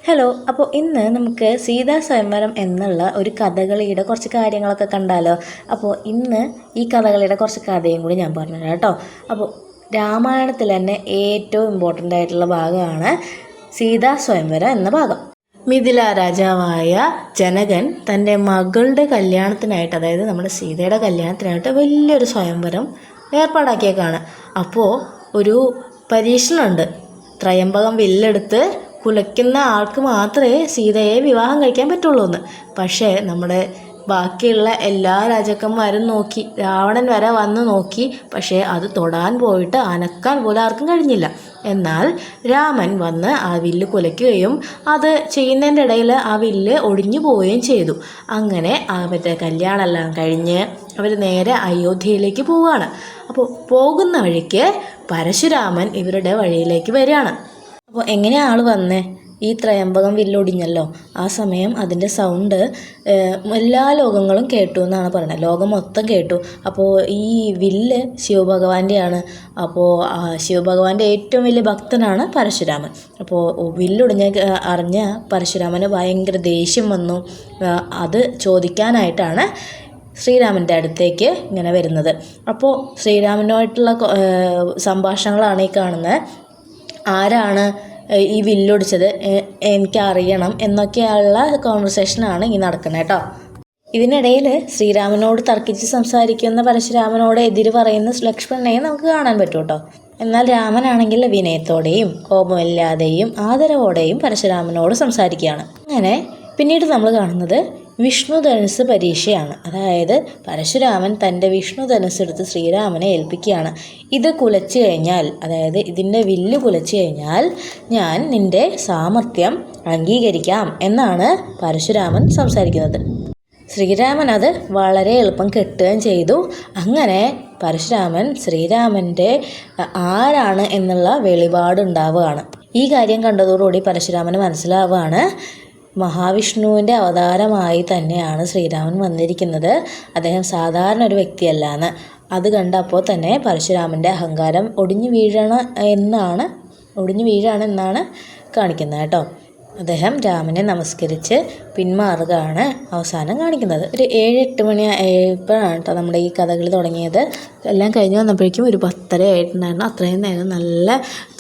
Hello, അപ്പോൾ ഇന്ന് നമുക്ക് സീതാ സ്വയംവരം എന്നുള്ള ഒരു കഥകളിയുടെ കുറച്ച് കാര്യങ്ങളൊക്കെ കണ്ടാലോ. അപ്പോൾ ഇന്ന് ഈ കഥകളിയുടെ കുറച്ച് കഥയും കൂടി ഞാൻ പറഞ്ഞുതരാം കേട്ടോ. അപ്പോൾ രാമായണത്തിൽ തന്നെ ഏറ്റവും ഇമ്പോർട്ടൻ്റ് ആയിട്ടുള്ള ഭാഗമാണ് സീതാ സ്വയംവരം എന്ന ഭാഗം. മിഥില രാജാവായ ജനകൻ തൻ്റെ മകളുടെ കല്യാണത്തിനായിട്ട്, അതായത് നമ്മുടെ സീതയുടെ കല്യാണത്തിനായിട്ട് വലിയൊരു സ്വയംവരം ഏർപ്പാടാക്കിയേക്കാണ്. അപ്പോൾ ഒരു പരീക്ഷണമുണ്ട്. ത്രയംബകം വില്ലെടുത്ത് കുലയ്ക്കുന്ന ആൾക്ക് മാത്രമേ സീതയെ വിവാഹം കഴിക്കാൻ പറ്റുള്ളൂ എന്ന്. പക്ഷേ നമ്മുടെ ബാക്കിയുള്ള എല്ലാ രാജാക്കന്മാരും നോക്കി, രാവണൻ വരെ വന്ന് നോക്കി, പക്ഷേ അത് തൊടാൻ പോയിട്ട് അനക്കാൻ പോലും ആർക്കും കഴിഞ്ഞില്ല. എന്നാൽ രാമൻ വന്ന് ആ വില്ല് കുലയ്ക്കുകയും അത് ചെയ്യുന്നതിൻ്റെ ഇടയിൽ ആ വില്ല് ഒടിഞ്ഞു പോവുകയും ചെയ്തു. അങ്ങനെ അവരുടെ കല്യാണമെല്ലാം കഴിഞ്ഞ് അവർ നേരെ അയോധ്യയിലേക്ക് പോവുകയാണ്. അപ്പോൾ പോകുന്ന വഴിക്ക് പരശുരാമൻ ഇവരുടെ വഴിയിലേക്ക് വരികയാണ്. അപ്പോൾ എങ്ങനെയാണ് ആൾ വന്നേ? ഈ ത്രയംബകം വില്ലൊടിഞ്ഞല്ലോ, ആ സമയം അതിൻ്റെ സൗണ്ട് എല്ലാ ലോകങ്ങളും കേട്ടു എന്നാണ് പറയുന്നത്. ലോകം മൊത്തം കേട്ടു. അപ്പോൾ ഈ വില്ല് ശിവഭഗവാന്റെയാണ്. അപ്പോൾ ശിവഭഗവാന്റെ ഏറ്റവും വലിയ ഭക്തനാണ് പരശുരാമൻ. അപ്പോൾ വില്ലൊടിഞ്ഞ അറിഞ്ഞ പരശുരാമന് ഭയങ്കര ദേഷ്യം വന്നു. അത് ചോദിക്കാനായിട്ടാണ് ശ്രീരാമൻ്റെ അടുത്തേക്ക് ഇങ്ങനെ വരുന്നത്. അപ്പോൾ ശ്രീരാമനുമായിട്ടുള്ള സംഭാഷണങ്ങളാണ് ഈ കാണുന്നത്. ആരാണ് ഈ വില്ലൊടിച്ചത്, എനിക്കറിയണം എന്നൊക്കെയുള്ള കോൺവെർസേഷനാണ് ഈ നടക്കുന്നത് കേട്ടോ. ഇതിനിടയിൽ ശ്രീരാമനോട് തർക്കിച്ച് സംസാരിക്കുന്ന പരശുരാമനോട് എതിര് പറയുന്ന ലക്ഷ്മണനെയും നമുക്ക് കാണാൻ പറ്റും കേട്ടോ. എന്നാൽ രാമനാണെങ്കിൽ വിനയത്തോടെയും കോപമില്ലാതെയും ആദരവോടെയും പരശുരാമനോട് സംസാരിക്കുകയാണ്. അങ്ങനെ പിന്നീട് നമ്മൾ കാണുന്നത് വിഷ്ണു ധനുസ് പരീക്ഷയാണ്. അതായത് പരശുരാമൻ തൻ്റെ വിഷ്ണു ധനുസ് എടുത്ത് ശ്രീരാമനെ ഏൽപ്പിക്കുകയാണ്. ഇത് കുലച്ചു കഴിഞ്ഞാൽ, അതായത് ഇതിൻ്റെ വില്ല് കുലച്ചു കഴിഞ്ഞാൽ ഞാൻ നിൻ്റെ സാമർത്ഥ്യം അംഗീകരിക്കാം എന്നാണ് പരശുരാമൻ സംസാരിക്കുന്നത്. ശ്രീരാമൻ അത് വളരെ എളുപ്പം കെട്ടുകയും ചെയ്തു. അങ്ങനെ പരശുരാമൻ ശ്രീരാമൻ്റെ ആരാണ് എന്നുള്ള വെളിപാടുണ്ടാവുകയാണ്. ഈ കാര്യം കണ്ടതോടുകൂടി പരശുരാമന് മനസ്സിലാവുകയാണ് മഹാവിഷ്ണുവിൻ്റെ അവതാരമായി തന്നെയാണ് ശ്രീരാമൻ വന്നിരിക്കുന്നത്, അദ്ദേഹം സാധാരണ ഒരു വ്യക്തിയല്ല എന്ന്. അത് കണ്ടപ്പോൾ തന്നെ പരശുരാമൻ്റെ അഹങ്കാരം ഒടിഞ്ഞു വീഴാണെന്നാണ് കാണിക്കുന്നത് കേട്ടോ. അദ്ദേഹം രാമനെ നമസ്കരിച്ച് പിന്മാറുകയാണ് അവസാനം കാണിക്കുന്നത്. ഒരു 7-8 മണി ആയപ്പോഴാണ് കേട്ടോ നമ്മുടെ ഈ കഥകൾ തുടങ്ങിയത്. എല്ലാം കഴിഞ്ഞ് വന്നപ്പോഴേക്കും ഒരു 10:30 ആയിട്ടുണ്ടായിരുന്നു. അത്രയും നേരം നല്ല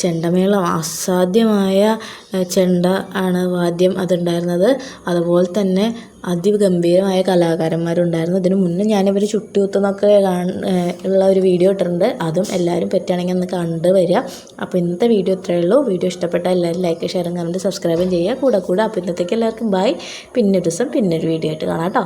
ചെണ്ടമേളം, അസാധ്യമായ ചെണ്ട ആണ് വാദ്യം അതുണ്ടായിരുന്നത്. അതുപോലെ തന്നെ അതിഗംഭീരമായ കലാകാരന്മാരുണ്ടായിരുന്നു. ഇതിനു മുന്നേ ഞാനിവർ ചുട്ടുകുത്തുന്നൊക്കെ ഉള്ള ഒരു വീഡിയോ ഇട്ടിട്ടുണ്ട്. അതും എല്ലാവരും പറ്റുകയാണെങ്കിൽ ഒന്ന് കണ്ടു വരിക. അപ്പോൾ ഇന്നത്തെ വീഡിയോ ഇത്രയേ ഉള്ളൂ. വീഡിയോ ഇഷ്ടപ്പെട്ടാൽ എല്ലാവരും ലൈക്ക്, ഷെയറും കമൻറ്റ്, സബ്സ്ക്രൈബും ചെയ്യുക. കൂടെ അപ്പോൾ ഇന്നത്തേക്ക് എല്ലാവർക്കും ബൈ. പിന്നൊരു ദിവസം പിന്നൊരു വീഡിയോ ആയിട്ട് കാണാം കേട്ടോ.